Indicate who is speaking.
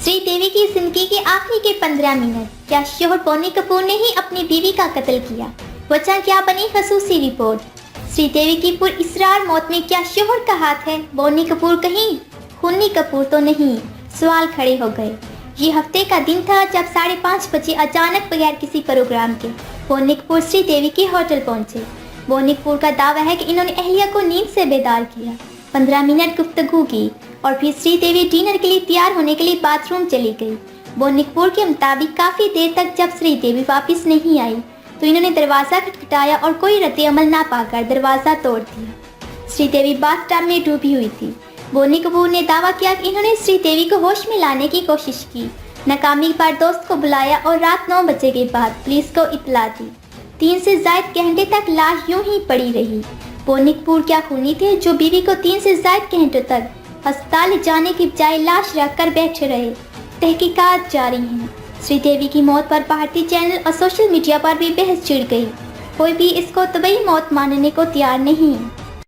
Speaker 1: श्रीदेवी की जिंदगी के आखिरी के 15 मिनट, क्या शोहर बोनी कपूर ने ही अपनी बीवी का कत्ल किया? वजह क्या बनी खसूसी रिपोर्ट। श्रीदेवी की पुरइसरार मौत में क्या शोहर का हाथ है? बोनी कपूर कहीं खूनी कपूर तो नहीं? सवाल खड़े हो गए। ये हफ्ते का दिन था जब 5:30 बजे अचानक बगैर किसी प्रोग्राम के बोनी कपूर श्रीदेवी के होटल पहुंचे। बोनी कपूर का दावा है कि इन्होंने अहलिया को नींद से बेदार किया, 15 मिनट गुफ्तगू की और फिर श्रीदेवी डिनर के लिए तैयार होने के लिए बाथरूम चली गई। बोनी कपूर के मुताबिक काफ़ी देर तक जब श्रीदेवी वापस नहीं आई तो इन्होंने दरवाज़ा खटखटाया और कोई रद्द-ए-अमल ना पाकर दरवाज़ा तोड़ दिया। श्रीदेवी बाथटब में डूबी हुई थी। बोनी कपूर ने दावा किया कि इन्होंने श्रीदेवी को होश में लाने की कोशिश की, नाकामी पर दोस्त को बुलाया और रात 9 बजे के बाद पुलिस को इत्तला दी। 3 से ज़ायद घंटे तक लाश यूं ही पड़ी रही। बोनी कपूर क्या खूनी थे जो बीवी को 3 से ज़ायद घंटों तक अस्पताल ले जाने की बजाय लाश रख कर बैठे रहे? तहकीकात जारी हैं। श्रीदेवी की मौत पर भारतीय चैनल और सोशल मीडिया पर भी बहस छिड़ गई। कोई भी इसको तबई मौत मानने को तैयार नहीं है।